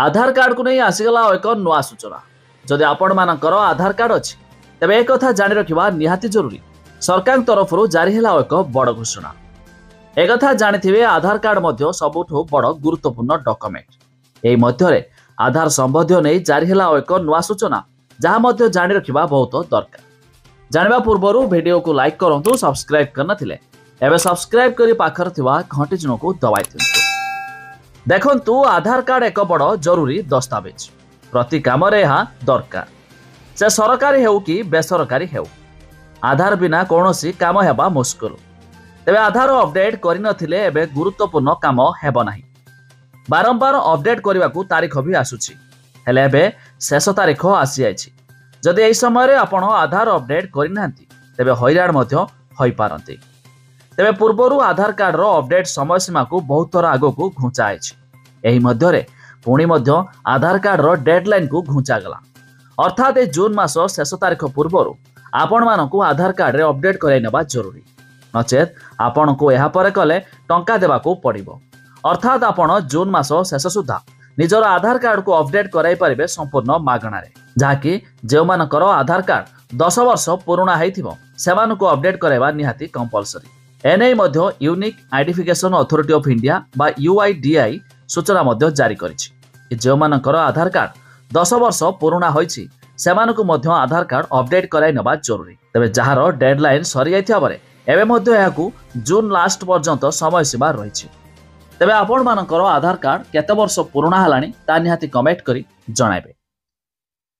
आधार card को नहीं आसीगला एक नुआ सूचना। जदि आपण मानकर आधार कार्ड अच्छी तेज एक कथा जानी रखा निहाती जरूरी। सरकार तरफ जारी है एक बड़ घोषणा। एक कथा जानी आधार कार्ड मध्य सबुठु बड़ गुरुत्वपूर्ण डॉक्यूमेंट। एही मध्य आधार संबंधी नहीं जारी है एक नुआ सूचना जहाँ जानी रखा बहुत दरकार। जानिबा पूर्व वीडियो को लाइक करूँ, सब्सक्राइब करनथिले एबे सब्सक्राइब करी पाखर थिबा घंटी चिन्ह को दबाई दियंतु। देखंतु आधार कार्ड एक बड़ जरूरी दस्तावेज। प्रति काम यहाँ दरकार, से सरकारी हेउ कि बेसरकारी हेउ। आधार बिना कौनसी काम हेबा मुस्किल। तेबे आधार अपडेट करिनथिले एबे गुरुत्वपूर्ण काम हेबो नाही। बारंबार अपडेट करने को तारीख भी आसुची, हेले एबे शेष तारीख आसी जाइछि। जदि एही समय आपण आधार अपडेट करना तेबे हैरान मध्य होई पारंती। तेबे पूर्वरु आधार कार्ड रो अपडेट समय सीमा को बहुत थर आगो को घुंचा आइछि। एही मध्यरे पुणी मध्य आधार कार्ड रो डेडलाइन को घुंचा गला। अर्थात जून मास शेष तारीख पूर्वरु आपण मानकु आधार कार्ड रे अपडेट कराई नेबा जरूरी, नचेत आपण को एहा परे कले टंका देबा को पड़िबो। अर्थात आपण जून मास शेष सुधा निजर आधार कार्ड को अपडेट कराई परिबे संपूर्ण मागणारे, जहाँकि जो मानकर आधार कार्ड 10 वर्ष पुराणा होइथिबो सेमानकु अपडेट कराइबा निहाती कंपलसरी। एने मध्य Unique Identification Authority of India बा UIDAI सूचना मध्य जारी करिछि। जो मानकर आधार कार्ड 10 वर्ष पुराणा होइछि सेमानकु मध्य आधार कार्ड अपडेट कराई नेबा जरूरी। तबे जहार डेडलाइन सरी जाइथिया बरे एबे मध्य याकू जून लास्ट पर्यंत समय सीमा रहिछि। तेबे आपण मानकर आधार कार्ड केते वर्ष पुराणा हलानी ता निहाती कमेंट करी जणाइबे।